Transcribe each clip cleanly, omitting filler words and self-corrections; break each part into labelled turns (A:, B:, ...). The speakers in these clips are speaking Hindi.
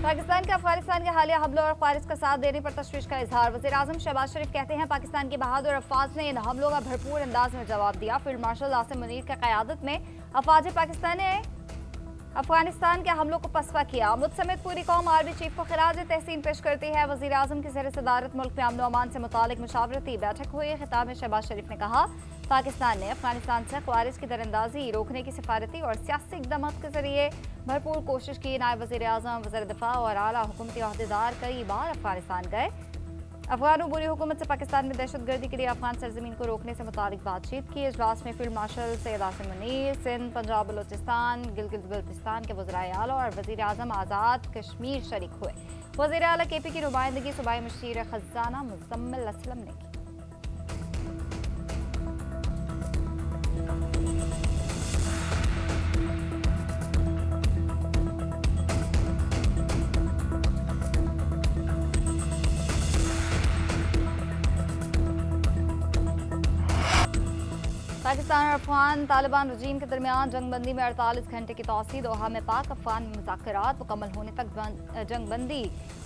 A: पाकिस्तान का अफगानिस्तान के हालिया हमलों और ख्वारिज का साथ देने पर तशवीश का इजहार। वज़ीर-ए-आज़म शहबाज शरीफ कहते हैं पाकिस्तान के बहादुर अफवाज ने इन हमलों का भरपूर अंदाज में जवाब दिया। फील्ड मार्शल आसिम मुनीर की क़यादत में अफवाज पाकिस्तान ने अफगानिस्तान के हमलों को पसवा किया। मुझ समेत पूरी कौम आर्मी चीफ को खिराज तहसीन पेश करती है। वज़ीर-ए-आज़म की ज़ेर सदारत मुल्क में अमन व अमान से मुतालिक मुशावरती बैठक हुई। खिताब में शहबाज शरीफ ने कहा पाकिस्तान ने अफगानिस्तान से ख्वारिज की दरअंदाजी रोकने की सिफारती और सियासी इक़दाम के जरिए भरपूर कोशिश की। नायब वज़ीर-ए-आज़म, वज़ीर दिफा और आला हुकूमती अहदेदार कई बार अफगानिस्तान गए। अफगानों बुरी हुकूमत से पाकिस्तान में दहशतगर्दी के लिए अफगान सरजमीन को रोकने से मुतालिक बातचीत की। इजलास में फील्ड मार्शल सैयद आसिम मुनीर, सिंध, पंजाब, बलोचिस्तान, गिलगित बल्तिस्तान के वज़राए आला और वज़ीर-ए-आज़म आज़ाद कश्मीर शरीक हुए। वज़ीर आला KP की नुमाइंदगी सूबाई मुशीर खजाना मुज़म्मिल असलम ने की। पाकिस्तान और अफगान तालिबान रजीम के दरमियान जंगबंदी में 48 घंटे की तौसीह। दोहा में पाक अफगान मुज़ाकरात मुकम्मल होने तक जंगबंदी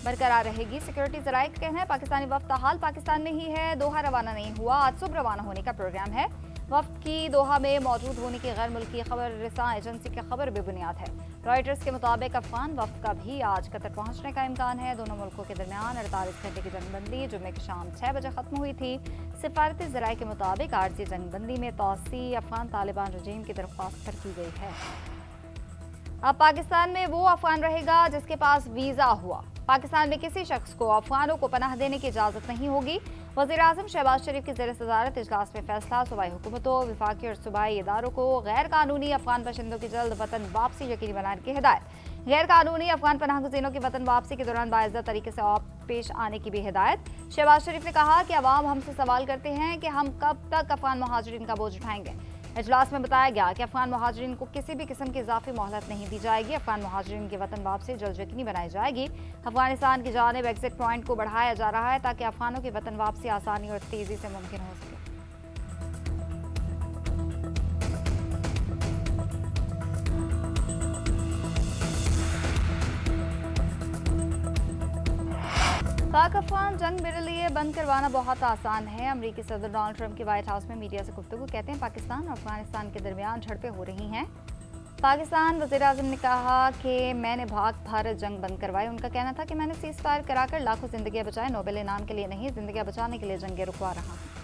A: बरकरार रहेगी। सिक्योरिटी ज़राए का कहना है पाकिस्तानी वफ़द हाल पाकिस्तान में ही है, दोहा रवाना नहीं हुआ। आज सुबह रवाना होने का प्रोग्राम है। वफ़द की दोहा में मौजूद होने की गैर मुल्की खबर रिसां एजेंसी की खबर बेबुनियाद है। रॉयटर्स के मुताबिक अफगान वफ़द का भी आज कतर पहुंचने का इम्कान है। दोनों मुल्कों के दरमियान 48 घंटे की जंगबंदी जुम्मे की शाम 6 बजे खत्म हुई थी। सिफारती ज़राए के मुताबिक आर्जी जंगबंदी में तौसी अफगान तालिबान रजीम की दरख्वास्त पर की गई है। अब पाकिस्तान में वो अफगान रहेगा जिसके पास वीज़ा हुआ। पाकिस्तान में किसी शख्स को अफगानों को पनाह देने की इजाज़त नहीं होगी। वज़ीर-ए-आज़म शहबाज शरीफ की ज़ेर सदारत इजलास में फैसला। सूबाई हुकूमतों, विफाकी और सूबाई इदारों को गैर कानूनी अफगान बाशिंदों की जल्द वतन वापसी यकीनी बनाने की हिदायत। गैर कानूनी अफगान पनाह गुज़ीनों की वतन वापसी के दौरान बाइज़्ज़त तरीके से पेश आने की भी हिदायत। शहबाज शरीफ ने कहा कि अवाम हमसे सवाल करते हैं कि हम कब तक अफगान मुहाजिरीन का बोझ उठाएंगे। इजलास में बताया गया कि अफगान मुहाजिरीन को किसी भी किस्म की इजाफी मोहलत नहीं दी जाएगी। अफगान मुहाजिरीन की वतन वापसी जल्द यकीनी बनाई जाएगी। अफगानिस्तान की जानिब एग्जिट पॉइंट को बढ़ाया जा रहा है ताकि अफगानों की वतन वापसी आसानी और तेज़ी से मुमकिन हो सके। पाक अफगान जंग मेरे लिए बंद करवाना बहुत आसान है। अमेरिकी सदर डोनाल्ड ट्रंप के व्हाइट हाउस में मीडिया से गुफ्तगू। कहते हैं पाकिस्तान और अफगानिस्तान के दरमियान झड़पें हो रही हैं। पाकिस्तान वज़ीर-ए-आज़म ने कहा कि मैंने भारत जंग बंद करवाई। उनका कहना था कि मैंने सीज़ फायर कराकर लाखों जिंदगियां बचाए, नोबेल इनाम के लिए नहीं, जिंदगियां बचाने के लिए जंगें रुकवा रहा हूं।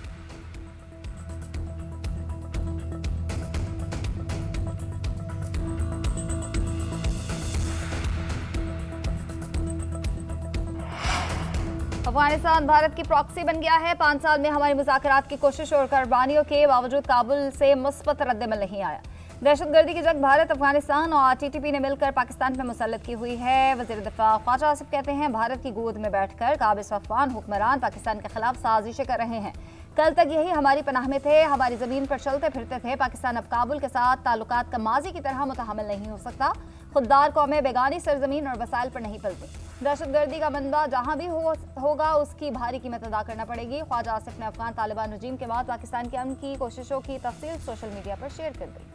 A: अफगानिस्तान भारत की प्रॉक्सी बन गया है। 5 साल में हमारी मुज़ाकरात की कोशिश और कुर्बानियों के बावजूद काबुल से मुस्बत रद्दमल नहीं आया। दहशतगर्दी की जंग भारत, अफगानिस्तान और TTP ने मिलकर पाकिस्तान पर मुसल्लत की हुई है। वज़ीर दिफा ख्वाजा आसिफ कहते हैं भारत की गोद में बैठकर काबिज़ अफगान हुक्मरान पाकिस्तान के खिलाफ साजिशें कर रहे हैं। कल तक यही हमारी पनाह में थे, हमारी ज़मीन पर चलते फिरते थे। पाकिस्तान अब काबुल के साथ ताल्लुकात का माजी की तरह मुतहम्मिल नहीं हो सकता। खुददार कौमें बेगानी सरजमीन और वसाइल पर नहीं पलती। दहशतगर्दी का मंबा जहां भी होगा उसकी भारी कीमत अदा करना पड़ेगी। ख्वाजा आसिफ ने अफगान तालिबान रजीम के बाद पाकिस्तान के अमन की कोशिशों की तफसील सोशल मीडिया पर शेयर कर दी।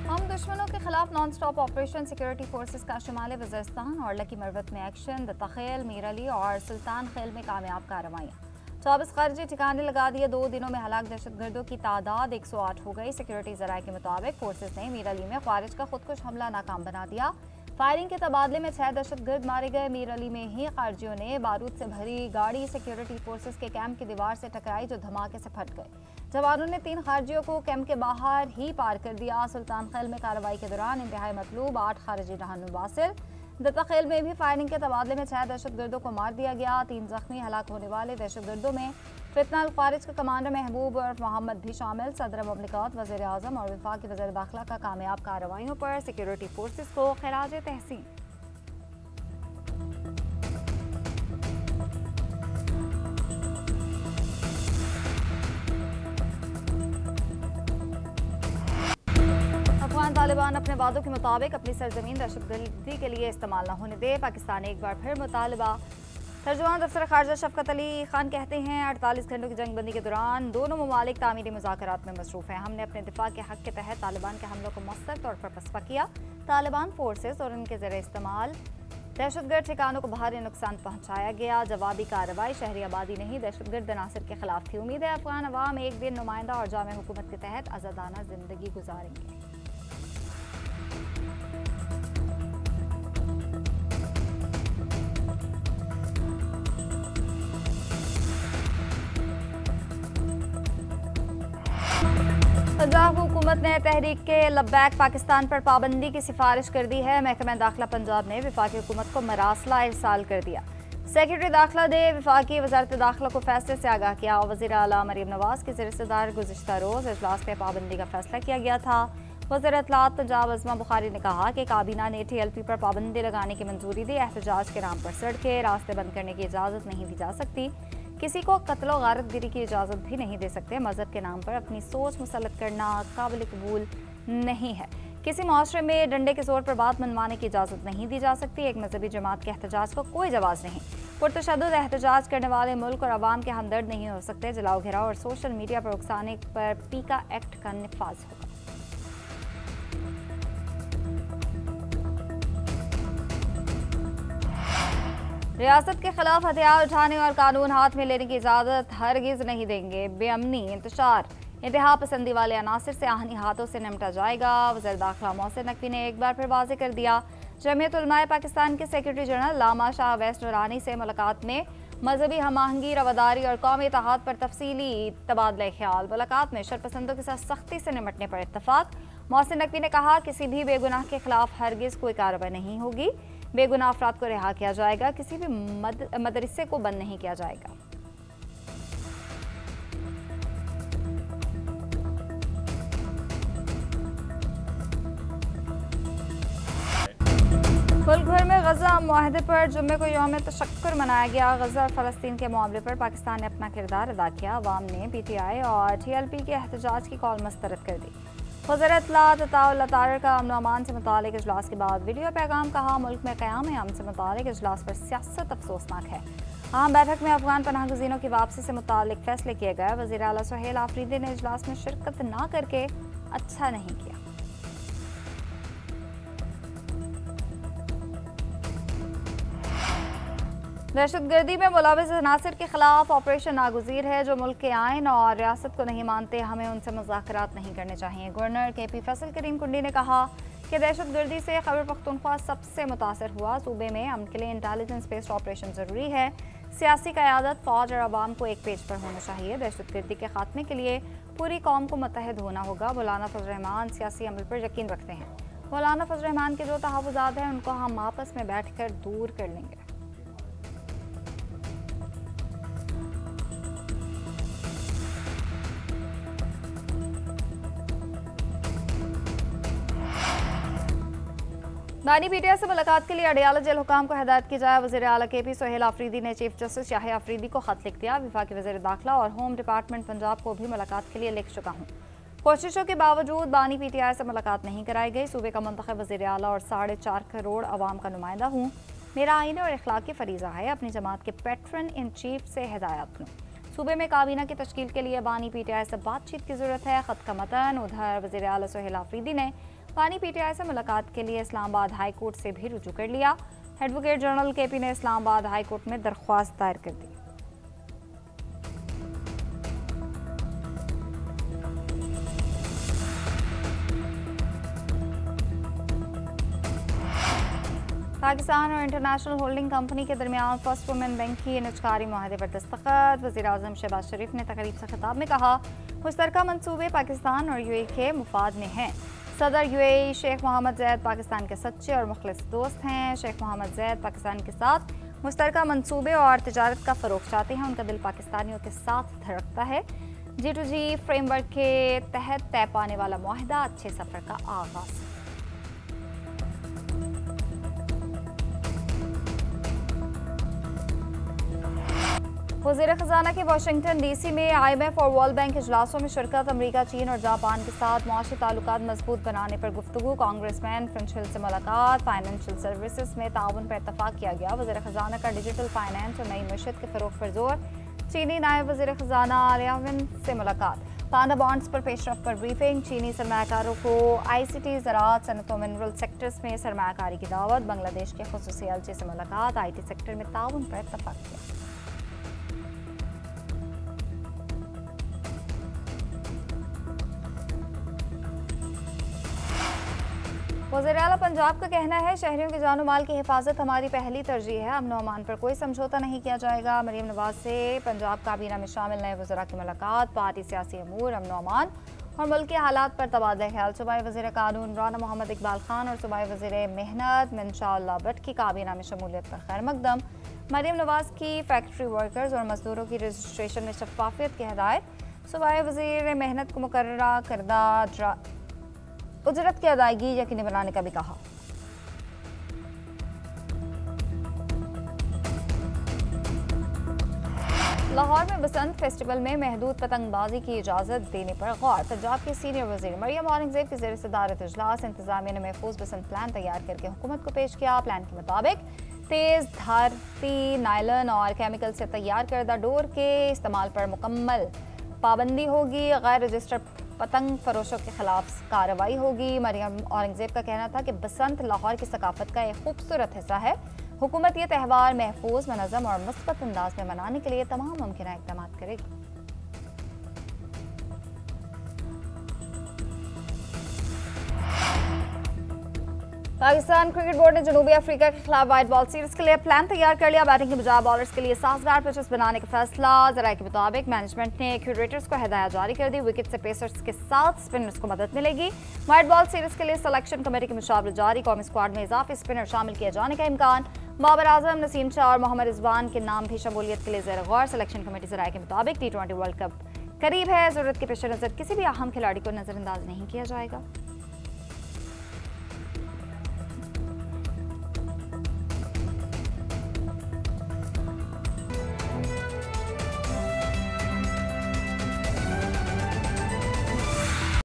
A: हम दुश्मनों के खिलाफ non stop operation security forces का शुमाल वज़ीरिस्तान और लकी मरवत में एक्शन, दत्ताखेल, मीरअली और सुल्तान खेल में कामयाब कार्रवाइयाँ। 24 खारजी ठिकाने लगा दिए। 2 दिनों में हलाक दहशतगर्दों की तादाद 108 हो गई। सिक्योरिटी ज़राए के मुताबिक फोर्सेस ने मीरअली में ख्वारिज का खुदकुश हमला नाकाम बना दिया। फायरिंग के तबादले में 6 दहशतगर्द मारे गए। मीरअली में ही खारजियों ने बारूद से भरी गाड़ी सिक्योरिटी फोर्सेस के कैंप की दीवार से टकराई जो धमाके से फट गए। जवानों ने 3 खारजियों को कैंप के बाहर ही पार कर दिया। सुल्तान खेल में कार्रवाई के दौरान इंतहाई मतलूब 8 खारजी रहनुमा वासिल। दत्ता खेल में भी फायरिंग के तबादले में 6 दहशतगर्दों को मार दिया गया। 3 जख्मी। हलाक होने वाले दहशतगर्दों में फितना अल ख्वारिज का कमांडर महबूब और मोहम्मद भी शामिल। सदर ममलिकत, वज़ीर-ए-आज़म और वफाकी वज़ीर दाखिला का कामयाब कार्रवाइयों पर सिक्योरिटी फोर्सेस को खिराज तहसीन। अफगान तालिबान अपने वादों के मुताबिक अपनी सरजमीन दहशतगर्दी के लिए इस्तेमाल न होने दे। पाकिस्तान ने एक बार फिर मुतालबा तर्जुमान दफ्तर खारजा शफकत अली खान कहते हैं 48 घंटों की जंगबंदी के दौरान दोनों ममालिक तामीरी मुज़ाकरात में मसरूफ़ हैं। हमने अपने दिफा के हक़ के तहत तालिबान के हमलों को मौसर तौर पर पसपा किया। तालिबान फोर्सेस और उनके ज़रिए इस्तेमाल दहशतगर्द ठिकानों को भारी नुकसान पहुँचाया गया। जवाबी कार्रवाई शहरी आबादी नहीं दहशतगर्द अनासर के खिलाफ थी। उम्मीद है अफगान अवाम एक दिन नुमाइंदा और जामे हुकूमत के तहत आज़ादाना जिंदगी गुजारेंगे। पंजाब हुकूमत ने तहरीक के लब्बैक पाकिस्तान पर पाबंदी की सिफारिश कर दी है। महकमा दाखिला पंजाब ने वफाकी हुकूमत को मरासला इरसाल कर दिया। सेक्रेटरी दाखिला ने वफाकी वजारत दाखिला को फैसले से आगाह किया। वज़ीर आला मरीम नवाज की ज़ेर-ए-सदारत गुज़िश्ता रोज़ इजलास में पाबंदी का फैसला किया गया था। वज़ीर इत्तलात पंजाब अज़मा बुखारी ने कहा कि काबीना ने TLP पर पाबंदी लगाने की मंजूरी दी। एहतजाज के नाम पर सड़कें रास्ते बंद करने की इजाज़त नहीं दी जा सकती। किसी को कत्ल और गारतगिरी की इजाज़त भी नहीं दे सकते। मज़हब के नाम पर अपनी सोच मुसल्लत करना काबिल कबूल नहीं है। किसी माशरे में डंडे के जोर पर बात मनवाने की इजाज़त नहीं दी जा सकती। एक मजहबी जमात के एहतजाज को कोई जवाज़ नहीं। पुरतशद्दुद एहतजाज करने वाले मुल्क और आवाम के हमदर्द नहीं हो सकते। जलाओ घिराव और सोशल मीडिया पर उकसाने पर पीका एक्ट का निफाज होगा। रियासत के खिलाफ हथियार उठाने और कानून हाथ में लेने की इजाज़त हरगिज़ नहीं देंगे। बेअमनी, इंतशार, इंतहा पसंदी वाले अनासर से आहनी हाथों से निपटा जाएगा। वज़ीर दाखिला मोहसिन नकवी ने एक बार फिर वाज़ेह कर दिया। जमीयत उलमाए पाकिस्तान के सेक्रेटरी जनरल लामा शाह वेस्ट नूरानी से मुलाकात में मजहबी हमाहंगी, रवादारी और कौमी इत्तेहाद पर तफसीली तबादला ख्याल। मुलाकात में शरपसंदों के साथ सख्ती से निपटने पर इत्तफाक। मोहसिन नकवी ने कहा किसी भी बेगुनाह के खिलाफ हरगिज़ कोई कार्रवाई नहीं होगी। बेगुनाह अफराद को रिहा किया जाएगा। किसी भी मदरसे को बंद नहीं किया जाएगा। मुल्क भर में गजा मुआहदे पर जुम्मे को यौम तशक्कुर मनाया गया। गजा और फ़लस्तीन के मामले पर पाकिस्तान ने अपना किरदार अदा किया। अवाम ने PTI और TLP के एहतजाज की कॉल मस्तरद कर दी। वज़ीर इत्तलात अताउल्लाह तारर का अमन अमान से मुतालिक इजलास के बाद वीडियो पैगाम कहा मुल्क में क़याम अमन से मुतालिक इजलास पर सियासत अफसोसनाक है। अहम बैठक में अफगान पनाह गुज़ीरों की वापसी से मुतालिक फैसले किए गए। वज़ीर आला सुहेल आफरीदी ने इजलास में शिरकत न करके अच्छा नहीं किया। दहशतगर्दी में मुलविस अनासर के खिलाफ ऑपरेशन नागुज़ीर है। जो मुल्क के आइन और रियासत को नहीं मानते हमें उनसे मुज़ाकरात नहीं करने चाहिए। गवर्नर KP फैसल करीम कुंडी ने कहा कि दहशतगर्दी से खैबर पख्तूनख्वा सबसे मुतासर हुआ। सूबे में अमन के लिए इंटेलिजेंस बेस्ड ऑपरेशन ज़रूरी है। सियासी क़यादत फ़ौज और आवाम को एक पेज पर होना चाहिए। दहशतगर्दी के खात्मे के लिए पूरी कौम को मुत्तहिद होना होगा। मौलाना फजल रहमान सियासी अमल पर यकीन रखते हैं। मौलाना फजल रहमान के जो तहफ़्फ़ुज़ात हैं उनको हम आपस में बैठ कर दूर कर लेंगे। बानी PTI से मुलाकात के लिए अडियाला जेल हुकाम को हिदायत की जाए। वज़ीर आला KP सुहेल आफरीदी ने चीफ जस्टिस याहिया आफरीदी को खत लिख दिया। वफाकी वज़ीर दाखिला और होम डिपार्टमेंट पंजाब को भी मुलाकात के लिए लिख चुका हूँ। कोशिशों के बावजूद बानी PTI से मुलाकात नहीं कराई गई। सूबे का मुंतखब वज़ीर आला और 4.5 करोड़ आवाम का नुमाइंदा हूँ। मेरा आईनी और अखलाकी फरीज़ा है अपनी जमात के पैट्रन इन चीफ से हिदायत लूँ। सूबे में काबीना की तश्कील के लिए बानी PTI से बातचीत की ज़रूरत है। ख़त का मतन उधर वज़ीर आला सुहेल आफरीदी ने बानी PTI से मुलाकात के लिए इस्लामाबाद हाई कोर्ट से भी रुजू कर लिया। एडवोकेट जनरल KP ने इस्लामाबाद हाई कोर्ट में दरख्वास्त दायर कर दी। पाकिस्तान और इंटरनेशनल होल्डिंग कंपनी के दरमियान फर्स्ट वुमेन बैंक की निजकारी मुआहदे पर दस्तखत। वज़ीर आज़म शहबाज शरीफ ने तकरीब से खिताब में कहा मुश्तरका मंसूबे पाकिस्तान और UAE के मुफाद में हैं। सदर UAE शेख मोहम्मद ज़ैद पाकिस्तान के सच्चे और मुखलिस दोस्त हैं। शेख मोहम्मद ज़ैद पाकिस्तान के साथ मुश्तरका मंसूबे और तिजारत का फ़रोग़ चाहते हैं। उनका दिल पाकिस्तानियों के साथ धड़कता है। G2G फ्रेमवर्क के तहत तय पाने वाला मुआहदा अच्छे सफ़र का आगाज़। वज़ीर ख़जाना की वाशिंगटन डीसी में IMF और वर्ल्ड बैंक इजलासों में शिरकत। अमरीका, चीन और जापान के साथ मुआशी ताल्लुकात मजबूत बनाने पर गुफ्तगू। कांग्रेसमैन फ्रेंच हिल से मुलाकात। फाइनेंशियल सर्विसेज में ताउन पर इतफाक किया गया। वज़ीर ख़जाना का डिजिटल फाइनेंस और नई मशत के फ़रोग़ पर जोर। चीनी नायब वज़ीर ख़जाना लियाविन से मुलाकात। पाना बॉन्ड्स पर पेशरफ पर ब्रीफिंग। चीनी सरमाकारों को ICT, ज़राअत, सनत और मिनरल सेक्टर्स में सरमाकारी की दावत। बांग्लादेश के खुसूसी एलची से मुलाकात। IT सेक्टर में ताउन पर इतफाक किया। वज़ीर आला पंजाब का कहना है, शहरियों के जानो माल की हिफाजत हमारी पहली तरजीह है। अमन अमान पर कोई समझौता नहीं किया जाएगा। मरीम नवाज से पंजाब काबीना में शामिल नए वज़रा की मुलाकात। पार्टी, सियासी अमूर, अमन अमान और मुल्क के हालात पर तबादला ख्याल। सूबाई वज़ीर कानून राना मोहम्मद इकबाल खान और सूबाई वज़ीर मेहनत मंशा भट्ट की काबीना में शमूलियत पर खैर मकदम। मरीम नवाज की फैक्ट्री वर्कर्स और मजदूरों की रजिस्ट्रेशन में शफाफियत की हिदायत। सूबाई वज़ीर मेहनत को मुकर्ररा करदा उजरत की अदायगी यकीनी बनाने का भी कहा। लाहौर में बसंत फेस्टिवल में महदूद पतंगबाजी की इजाज़त देने पर गौर। पंजाब के सीनियर वज़ीर मरियम औरंगज़ेब की ज़ेर सदारत इजलास। इंतज़ामिया ने महफूज बसंत प्लान तैयार करके हुकूमत को पेश किया। प्लान के मुताबिक तेज़ धारती, नायलन और केमिकल से तैयार करदा डोर के इस्तेमाल पर मुकम्मल पाबंदी होगी। गैर रजिस्टर्ड पतंग फरोशों के खिलाफ कार्रवाई होगी। मरियम औरंगज़ेब का कहना था कि बसंत लाहौर की सकाफत का एक खूबसूरत हिस्सा है। हुकूमत ये त्यौहार महफूज, मनज़म और मुस्बत अंदाज में मनाने के लिए तमाम मुमकिन इक़दाम करेगी। पाकिस्तान क्रिकेट बोर्ड ने जनूबी अफ्रीका के खिलाफ वाइट बॉल सीरीज के लिए प्लान तैयार कर लिया। बैटिंग के बजाय बॉलर्स के लिए साजगार पिचेस बनाने का फैसला। जराये के मुताबिक मैनेजमेंट ने क्यूरेटर्स को हिदायत जारी कर दी। विकेट से पेसर्स के साथ स्पिनर्स को मदद मिलेगी। वाइट बॉल सीरीज के लिए सिलेक्शन कमेटी की मुशावरत जारी। कौमी स्क्वाड में इजाफी स्पिनर शामिल किए जाने का इम्कान। बाबर आजम, नसीम शाह और मोहम्मद रिजवान के नाम भी शमूलियत के लिए ज़ेर गौर। सिलेक्शन कमेटी जराये के मुताबिक T20 वर्ल्ड कप करीब है। जरूरत के पेश नज़र किसी भी अहम खिलाड़ी को नजरअंदाज नहीं किया जाएगा।